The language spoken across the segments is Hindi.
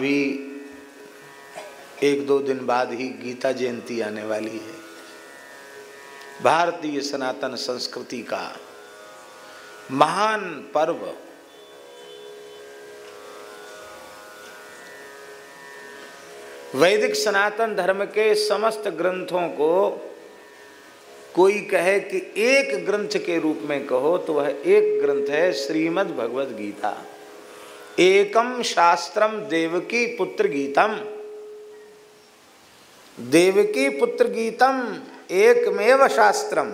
अभी 1-2 दिन बाद ही गीता जयंती आने वाली है। भारतीय सनातन संस्कृति का महान पर्व। वैदिक सनातन धर्म के समस्त ग्रंथों को कोई कहे कि एक ग्रंथ के रूप में कहो तो वह एक ग्रंथ है श्रीमद् भगवद गीता। एकम शास्त्रम देवकी पुत्र गीतम। देवकी पुत्र गीतम एकमेव शास्त्रम।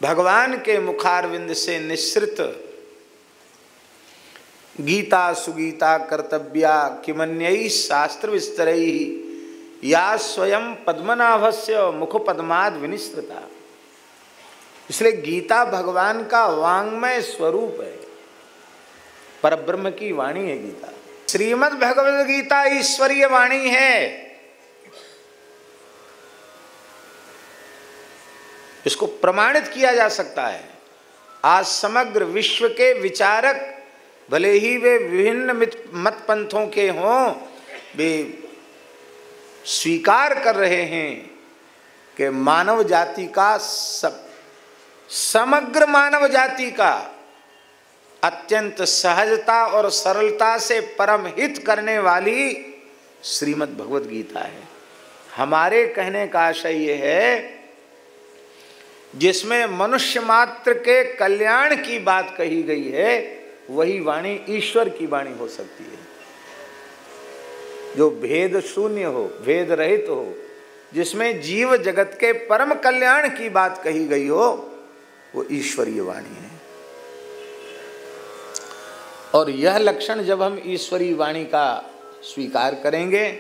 भगवान के मुखारविंद से निःसृत गीता सुगीता कर्तव्या किमन्यैः शास्त्र विस्तरैः या स्वयं पद्मनाभस्य मुख पद्माद विनिसृता। इसलिए गीता भगवान का वांग्मय स्वरूप है, परब्रह्म की वाणी है गीता। श्रीमद् भगवद गीता ईश्वरीय वाणी है। इसको प्रमाणित किया जा सकता है। आज समग्र विश्व के विचारक, भले ही वे विभिन्न मत पंथों के हों, वे स्वीकार कर रहे हैं कि मानव जाति का समग्र मानव जाति का अत्यंत सहजता और सरलता से परम हित करने वाली श्रीमद् भगवद गीता है। हमारे कहने का आशय ये है जिसमें मनुष्य मात्र के कल्याण की बात कही गई है, वही वाणी ईश्वर की वाणी हो सकती है। जो भेद शून्य हो, भेद रहित हो, जिसमें जीव जगत के परम कल्याण की बात कही गई हो, वो ईश्वरीय वाणी है। और यह लक्षण जब हम ईश्वरीय वाणी का स्वीकार करेंगे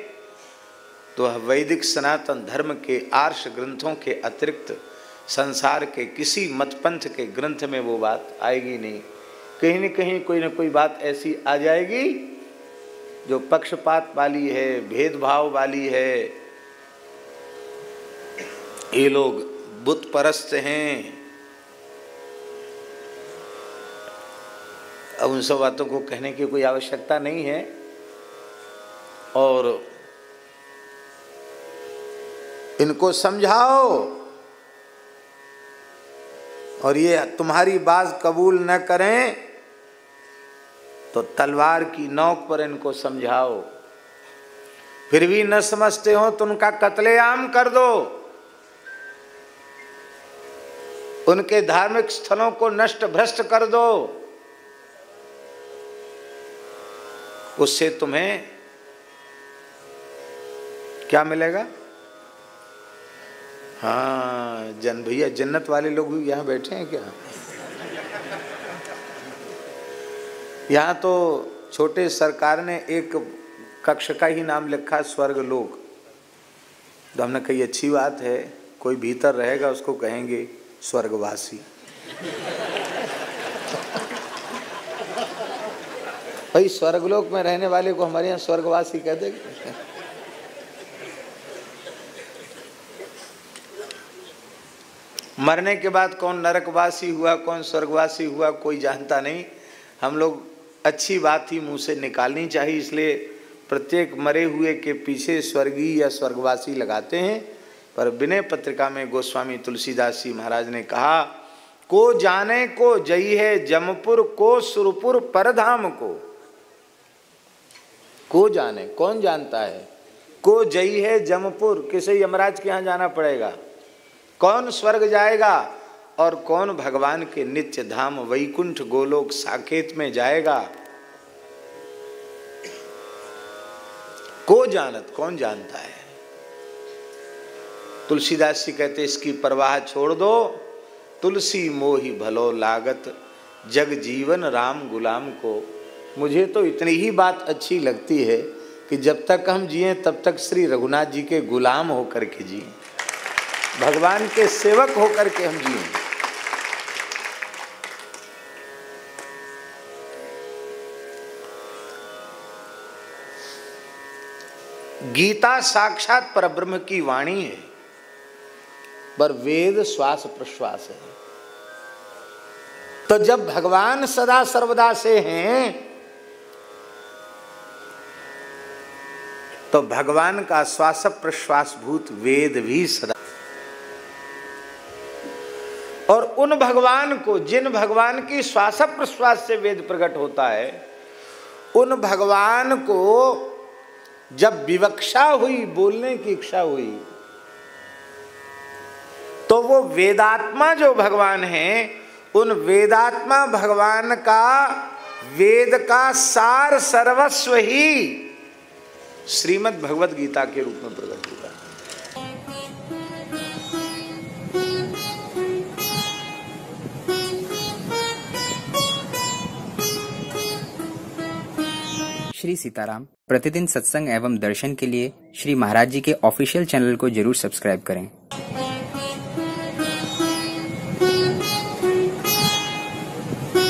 तो वैदिक सनातन धर्म के आर्ष ग्रंथों के अतिरिक्त संसार के किसी मतपंथ के ग्रंथ में वो बात आएगी नहीं। कहीं न कहीं कोई न कोई बात ऐसी आ जाएगी जो पक्षपात वाली है, भेदभाव वाली है, ये लोग बुत परस्त हैं। अब उन सब बातों को कहने की कोई आवश्यकता नहीं है। और इनको समझाओ और ये तुम्हारी बात कबूल न करें तो तलवार की नोक पर इनको समझाओ। फिर भी न समझते हो तो उनका कत्लेआम कर दो, उनके धार्मिक स्थलों को नष्ट भ्रष्ट कर दो। उससे तुम्हें क्या मिलेगा? हाँ भैया जन्नत वाले लोग भी यहाँ बैठे हैं क्या? यहाँ तो छोटे सरकार ने एक कक्ष का ही नाम लिखा स्वर्ग लोक। तो हमने कही अच्छी बात है, कोई भीतर रहेगा उसको कहेंगे स्वर्गवासी। भाई स्वर्गलोक में रहने वाले को हमारे यहाँ स्वर्गवासी कह देंगे। मरने के बाद कौन नरकवासी हुआ, कौन स्वर्गवासी हुआ, कोई जानता नहीं। हम लोग अच्छी बात ही मुंह से निकालनी चाहिए, इसलिए प्रत्येक मरे हुए के पीछे स्वर्गीय या स्वर्गवासी लगाते हैं। पर विनय पत्रिका में गोस्वामी तुलसीदास जी महाराज ने कहा, को जाने को जई है जमपुर को सुरपुर परधाम को जाने, कौन जानता है? को जई है जमपुर, किसे यमराज के यहाँ जाना पड़ेगा। कौन स्वर्ग जाएगा और कौन भगवान के नित्य धाम वैकुंठ गोलोक साकेत में जाएगा, को जानत, कौन जानता है। तुलसीदास जी कहते इसकी परवाह छोड़ दो, तुलसी मोहि भलो लागत जग जीवन राम गुलाम को। मुझे तो इतनी ही बात अच्छी लगती है कि जब तक हम जिए तब तक श्री रघुनाथ जी के गुलाम होकर के जिए, भगवान के सेवक होकर के हम जिए। गीता साक्षात परब्रह्म की वाणी है, पर वेद श्वास प्रश्वास है। तो जब भगवान सदा सर्वदा से हैं तो भगवान का श्वास प्रश्वास भूत वेद भी सदा, और उन भगवान को, जिन भगवान की श्वास प्रश्वास से वेद प्रकट होता है, उन भगवान को जब विवक्षा हुई, बोलने की इच्छा हुई, तो वो वेदात्मा जो भगवान है, उन वेदात्मा भगवान का वेद का सार सर्वस्व ही श्रीमद् भगवद गीता के रूप में प्रकट हुआ। श्री सीताराम। प्रतिदिन सत्संग एवं दर्शन के लिए श्री महाराज जी के ऑफिशियल चैनल को जरूर सब्सक्राइब करें।